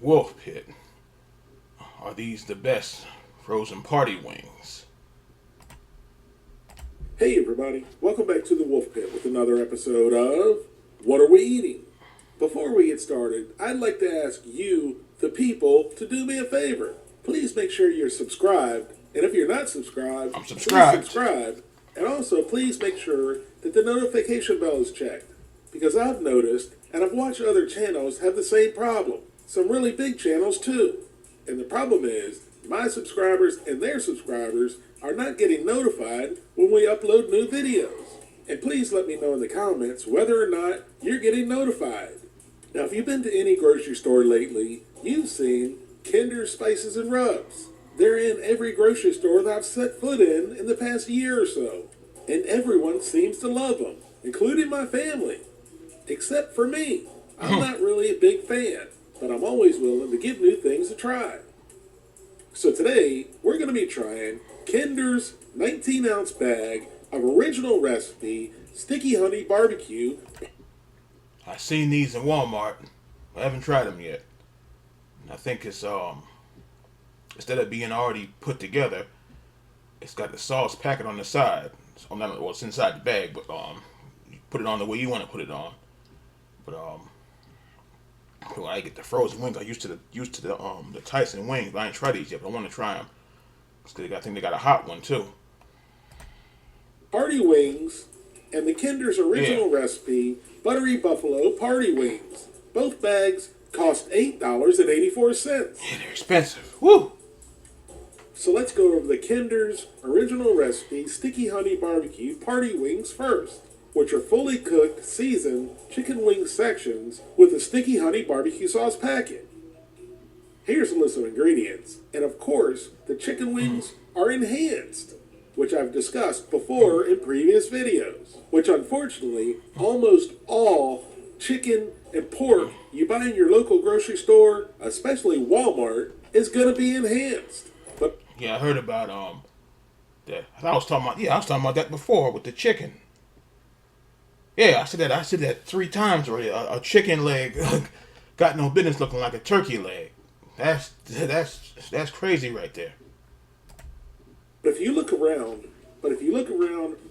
TheWolfepit. Are these the best frozen party wings? Hey everybody, welcome back to the Wolf Pit with another episode of What Are We Eating? Before we get started, I'd like to ask you, the people, to do me a favor. Please make sure you're subscribed, and if you're not subscribed, I'm subscribed. please subscribe. And also, please make sure that the notification bell is checked, because I've noticed, and I've watched other channels have the same problem. Some really big channels too. And the problem is, my subscribers and their subscribers are not getting notified when we upload new videos. And please let me know in the comments whether or not you're getting notified. Now, if you've been to any grocery store lately, you've seen Kinder Spices and Rubs. They're in every grocery store that I've set foot in the past year or so. And everyone seems to love them, including my family. Except for me. I'm not really a big fan, but I'm always willing to give new things a try. So today, we're going to be trying Kinder's 19-ounce bag of original recipe sticky honey barbecue. I've seen these in Walmart. I haven't tried them yet. And I think it's instead of being already put together, it's got the sauce packet on the side. So well, it's inside the bag, but you put it on the way you want to put it on. But when I get the frozen wings, I'm used to the Tyson wings. But I ain't tried these yet, but I want to try them. I think they got a hot one too. Party wings and the Kinder's original recipe buttery buffalo party wings. Both bags cost $8.84. Yeah, they're expensive. Woo! So let's go over the Kinder's original recipe sticky honey barbecue party wings first, which are fully cooked, seasoned chicken wing sections with a sticky honey barbecue sauce packet. Here's a list of ingredients, and of course, the chicken wings are enhanced, which I've discussed before in previous videos, which unfortunately, almost all chicken and pork you buy in your local grocery store, especially Walmart, is going to be enhanced. But yeah, I heard about that. I was talking about that before with the chicken. Yeah, I said that 3 times already. A chicken leg got no business looking like a turkey leg. That's crazy right there. But if you look around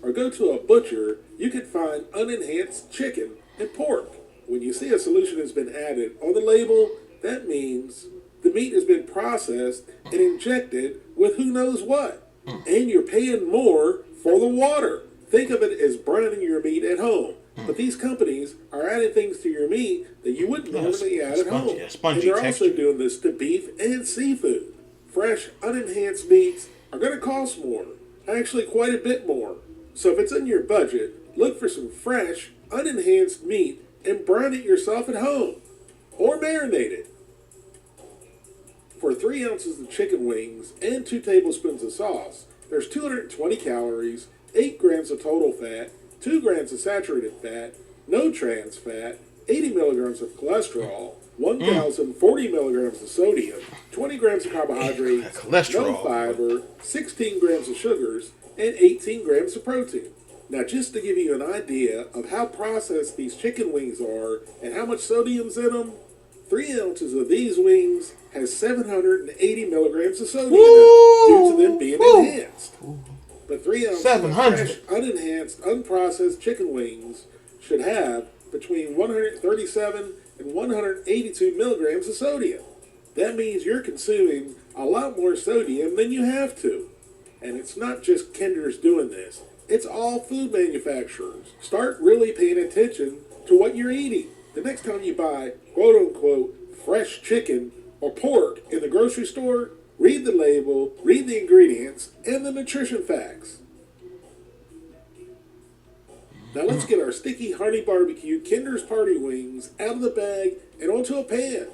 or go to a butcher, you can find unenhanced chicken and pork. When you see a solution has been added on the label, that means the meat has been processed and injected with who knows what. And you're paying more for the water. Think of it as brining your meat at home. But these companies are adding things to your meat that you wouldn't normally add at home. And they're also doing this to beef and seafood. Fresh, unenhanced meats are going to cost more. Actually, quite a bit more. So if it's in your budget, look for some fresh, unenhanced meat and brine it yourself at home. Or marinate it. For 3 ounces of chicken wings and 2 tablespoons of sauce, there's 220 calories, 8 grams of total fat, 2 grams of saturated fat, no trans fat, 80 milligrams of cholesterol, 1,040 milligrams of sodium, 20 grams of carbohydrates, no fiber, 16 grams of sugars, and 18 grams of protein. Now, just to give you an idea of how processed these chicken wings are and how much sodium's in them, 3 ounces of these wings has 780 milligrams of sodium in them due to them being enhanced. But 3 ounces of fresh, unenhanced, unprocessed chicken wings should have between 137 and 182 milligrams of sodium. That means you're consuming a lot more sodium than you have to. And it's not just Kinder's doing this. It's all food manufacturers. Start really paying attention to what you're eating. The next time you buy, quote-unquote, fresh chicken or pork in the grocery store, read the label, read the ingredients, and the nutrition facts. Now let's get our sticky honey barbecue Kinder's party wings out of the bag and onto a pan.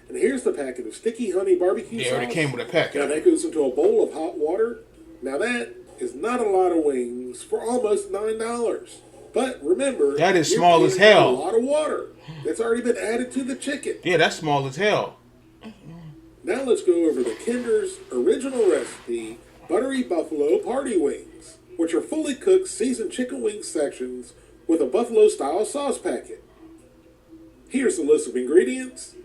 And here's the packet of sticky honey barbecue sauce. It already came with a packet. Now that goes into a bowl of hot water. Now that is not a lot of wings for almost $9. But remember, that is small as hell. A lot of water that's already been added to the chicken. Yeah, that's small as hell. Now let's go over the Kinder's original recipe, buttery buffalo party wings, which are fully cooked seasoned chicken wing sections with a buffalo-style sauce packet. Here's the list of ingredients.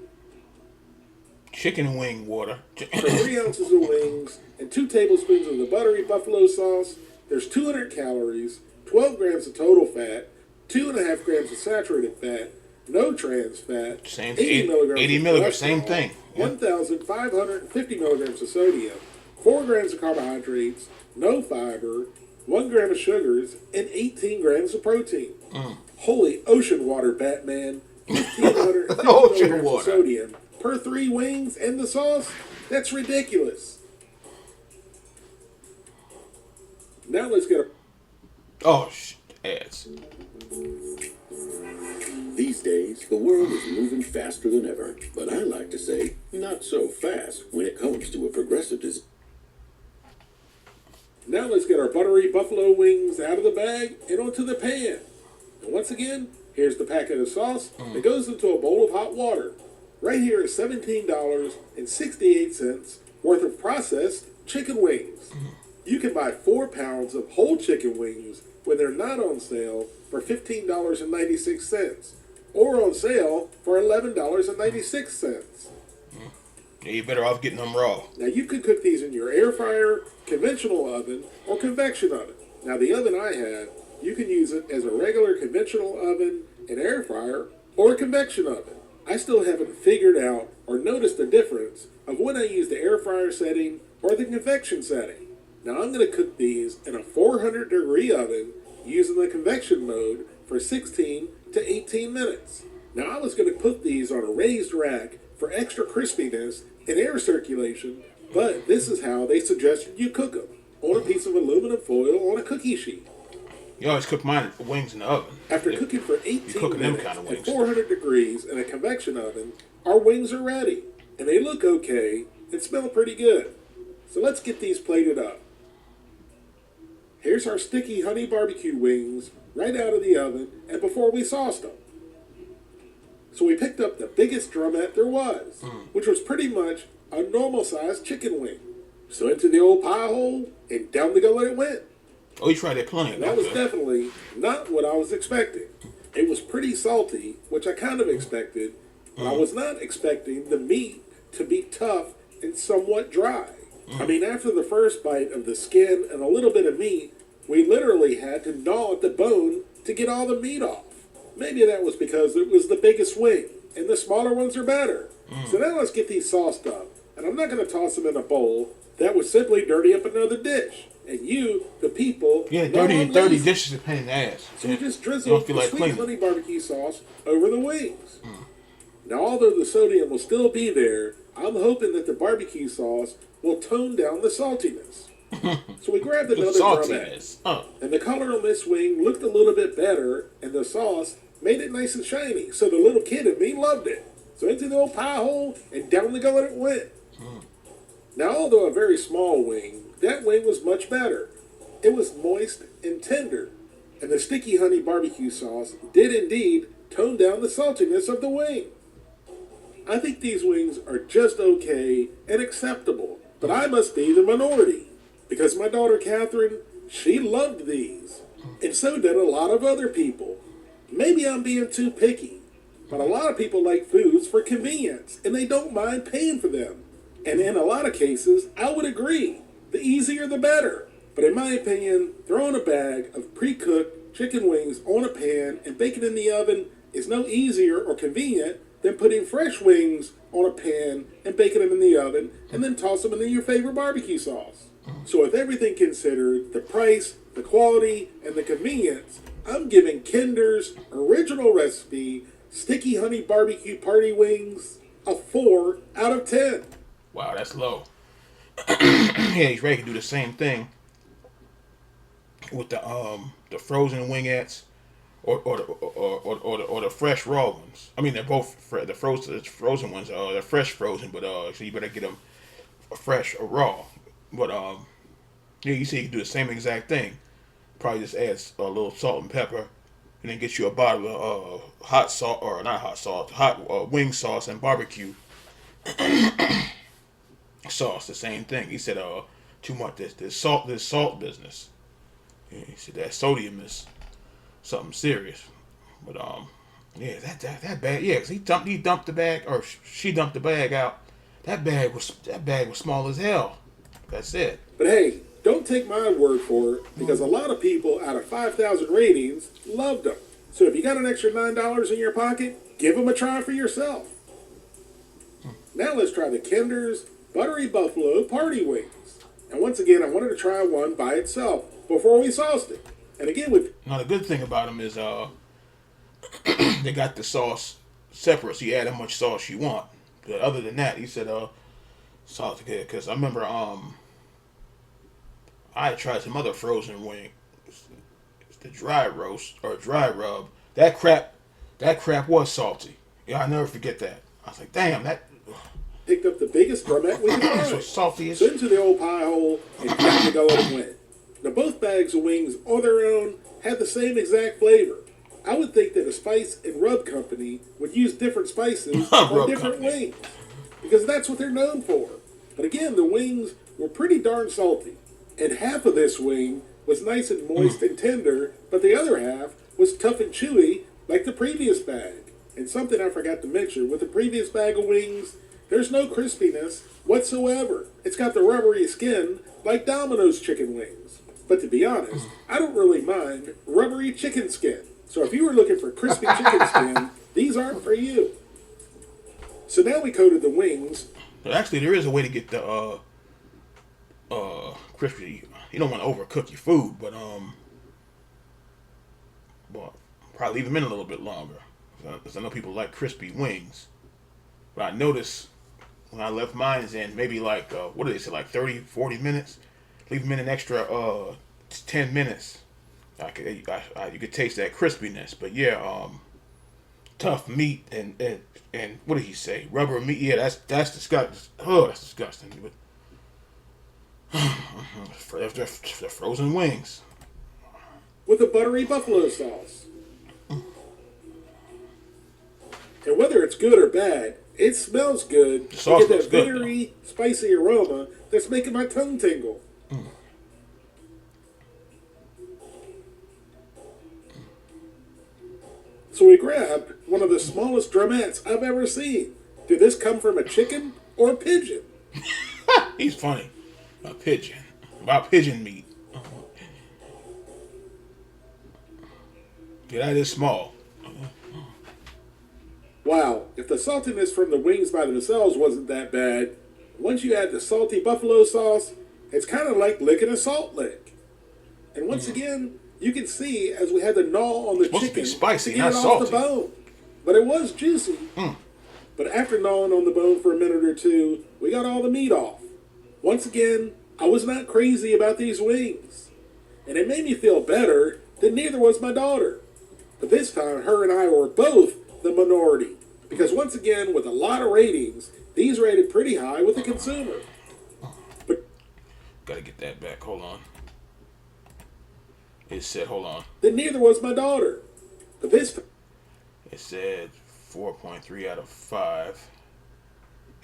chicken wing water. For 3 ounces of wings and 2 tablespoons of the buttery buffalo sauce, there's 200 calories, 12 grams of total fat, 2.5 grams of saturated fat, no trans fat, Same 80 milligrams 80 of milligrams, cholesterol, same thing. Yeah. 1,550 milligrams of sodium, 4 grams of carbohydrates, no fiber, 1 gram of sugars, and 18 grams of protein. Holy ocean water, Batman. 1,550 Ocean milligrams water. of sodium per 3 wings and the sauce? That's ridiculous. Now let's get a... Oh, ass. These days, the world is moving faster than ever, but I like to say, not so fast when it comes to a progressive design. Now let's get our buttery buffalo wings out of the bag and onto the pan. And once again, here's the packet of sauce that goes into a bowl of hot water. Right here is $17.68 worth of processed chicken wings. You can buy 4 pounds of whole chicken wings when they're not on sale for $15.96 or on sale for $11.96. Yeah, you're better off getting them raw. Now you can cook these in your air fryer, conventional oven, or convection oven. Now the oven I have, you can use it as a regular conventional oven, an air fryer, or a convection oven. I still haven't figured out or noticed the difference of when I use the air fryer setting or the convection setting. Now I'm going to cook these in a 400 degree oven using the convection mode for 16 to 18 minutes. Now I was going to put these on a raised rack for extra crispiness and air circulation, but this is how they suggested you cook them, on a piece of aluminum foil on a cookie sheet. You always cook mine wings in the oven. After cooking for 18 cooking them minutes kind of at wings. 400 degrees in a convection oven, our wings are ready, and they look okay and smell pretty good. So let's get these plated up. Here's our sticky honey barbecue wings right out of the oven and before we sauced them. So we picked up the biggest drumette there was, which was pretty much a normal-sized chicken wing. So into the old pie hole and down the gullet it went. Oh, you tried that plenty. And that was definitely not what I was expecting. It was pretty salty, which I kind of expected, but I was not expecting the meat to be tough and somewhat dry. I mean, after the first bite of the skin and a little bit of meat, we literally had to gnaw at the bone to get all the meat off. Maybe that was because it was the biggest wing, and the smaller ones are better. So now let's get these sauced up. And I'm not going to toss them in a bowl. That would simply dirty up another dish. And you, the people... Yeah, know I'm dirty lazy. dishes are a pain in the ass. So we just You drizzle don't feel the like sweet cleaning. honey barbecue sauce over the wings. Now, although the sodium will still be there, I'm hoping that the barbecue sauce will tone down the saltiness. So we grabbed The another drumette. saltiness. And the color on this wing looked a little bit better, and the sauce made it nice and shiny. So the little kid in me loved it. So into the old pie hole, and down the gullet it went. Now, although a very small wing, that wing was much better. It was moist and tender, and the sticky honey barbecue sauce did indeed tone down the saltiness of the wing. I think these wings are just okay and acceptable, but I must be the minority, because my daughter Catherine, she loved these, and so did a lot of other people. Maybe I'm being too picky, but a lot of people like foods for convenience, and they don't mind paying for them. And in a lot of cases, I would agree. The easier the better. But in my opinion, throwing a bag of pre-cooked chicken wings on a pan and baking in the oven is no easier or convenient than putting fresh wings on a pan and baking them in the oven and then toss them into your favorite barbecue sauce. So with everything considered, the price, the quality, and the convenience, I'm giving Kinder's original recipe sticky honey barbecue party wings a 4 out of 10. Wow, that's low. Yeah, he's ready to do the same thing with the frozen wingettes or the fresh raw ones. I mean, they're both the frozen ones. They're fresh frozen, but so you better get them fresh or raw. But yeah, you see, you can do the same exact thing. Probably just add a little salt and pepper, and then get you a bottle of hot salt, or not hot salt, hot wing sauce and barbecue sauce. The same thing. He said, too much this salt business. Yeah, he said that sodium is something serious. But yeah, that bag. Yeah, 'cause he dumped the bag, or she dumped the bag out. that bag was small as hell. That's it. But hey, don't take my word for it, because a lot of people out of 5,000 ratings loved them. So if you got an extra $9 in your pocket, give them a try for yourself. Now let's try the Kinder's Buttery Buffalo Party Wings. And once again, I wanted to try one by itself before we sauced it. And again, with Now the good thing about them is they got the sauce separate, so you add how much sauce you want. But other than that, he said salt good, because I remember I had tried some other frozen wing, the dry roast or dry rub. That crap was salty. Yeah, I'll never forget that. I was like, damn, that picked up the biggest drumette we could was find. salty as So into the old pie hole and got to go and win. Now both bags of wings on their own had the same exact flavor. I would think that a spice and rub company would use different spices on Rub different company. wings, because that's what they're known for. But again, the wings were pretty darn salty. And half of this wing was nice and moist and tender, but the other half was tough and chewy like the previous bag. And something I forgot to mention, with the previous bag of wings, there's no crispiness whatsoever. It's got the rubbery skin like Domino's chicken wings. But to be honest, I don't really mind rubbery chicken skin. So if you were looking for crispy chicken skin, these aren't for you. So now we coated the wings. But actually, there is a way to get the crispy. You don't want to overcook your food, but probably leave them in a little bit longer, because I know people like crispy wings. But I noticed when I left mine in, maybe like what did they say, like 30, 40 minutes. Leave them in an extra 10 minutes. You could taste that crispiness. But yeah, tough meat and what did he say? Rubber meat. Yeah, that's disgusting. Oh, that's disgusting. But they're frozen wings. With a buttery buffalo sauce. And whether it's good or bad, it smells good. The sauce You get looks that good, bittery, spicy aroma that's making my tongue tingle. So we grabbed one of the smallest drumettes I've ever seen. Did this come from a chicken or a pigeon? He's funny. A pigeon. About pigeon meat. Yeah, that is small. Wow, if the saltiness from the wings by themselves wasn't that bad, once you add the salty buffalo sauce, it's kind of like licking a salt lick. And once again, you can see as we had to gnaw on the Supposed to chicken be spicy, to get not it off salty. the bone. But it was juicy. But after gnawing on the bone for a minute or two, we got all the meat off. Once again, I was not crazy about these wings. And it made me feel better that neither was my daughter. But this time, her and I were both the minority. Because once again, with a lot of ratings, these rated pretty high with the consumer. But Gotta get that back. Hold on. It said, hold on. that neither was my daughter. But this time, It said 4.3 out of 5.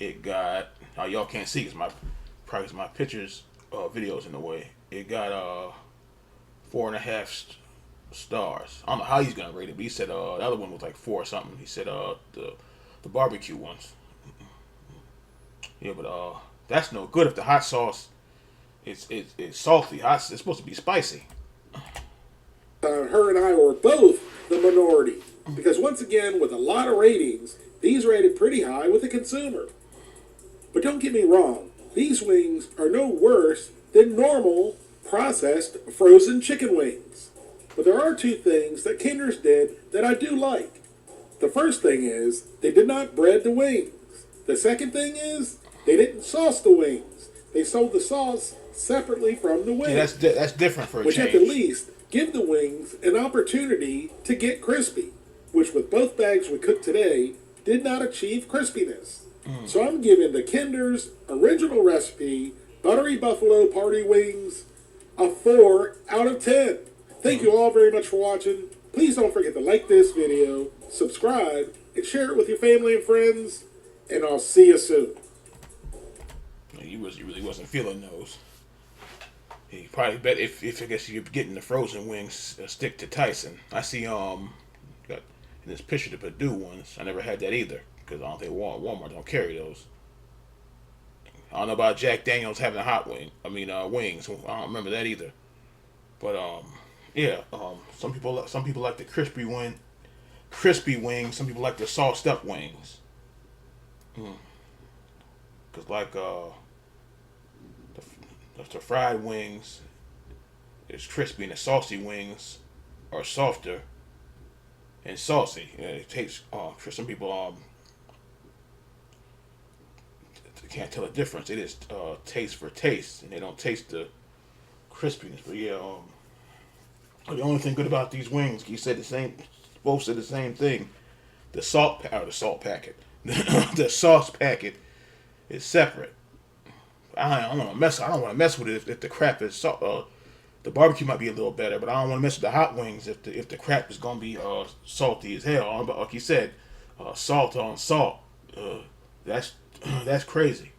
It got, now y'all can't see because my pictures videos in the way. It got 4.5 stars. I don't know how he's gonna rate it, but he said the other one was like 4 or something. He said the barbecue ones. Yeah, but that's no good if the hot sauce it's salty. It's supposed to be spicy. her and I were both the minority. Because once again, with a lot of ratings, these rated pretty high with the consumer. But don't get me wrong, these wings are no worse than normal processed frozen chicken wings. But there are two things that Kinder's did that I do like. The first thing is, they did not bread the wings. The second thing is, they didn't sauce the wings. They sold the sauce separately from the wings. Yeah, that's different for a Which change. at the least give the wings an opportunity to get crispy, which with both bags we cooked today did not achieve crispiness. So I'm giving the Kinder's original recipe Buttery Buffalo Party Wings a 4 out of 10. Thank you all very much for watching. Please don't forget to like this video, subscribe, and share it with your family and friends, and I'll see you soon. You really wasn't feeling those. He probably bet if I guess you're getting the frozen wings, stick to Tyson. I see got in this picture the Purdue ones. I never had that either because I don't think Walmart don't carry those. I don't know about Jack Daniels having a hot wing. I mean, wings. I don't remember that either. But yeah. Some people like the crispy wings. Some people like the sauced up wings. Cause like the fried wings is crispy, and the saucy wings are softer and saucy. It tastes. For some people, can't tell the difference. It is taste for taste, and they don't taste the crispiness. But yeah, the only thing good about these wings, he said the same. Both said the same thing. The salt packet, the sauce packet is separate. I don't want to mess. I don't want to mess with it if the crap is salt. The barbecue might be a little better, but I don't want to mess with the hot wings if the crap is gonna be salty as hell. But like you said, salt on salt. That's that's crazy.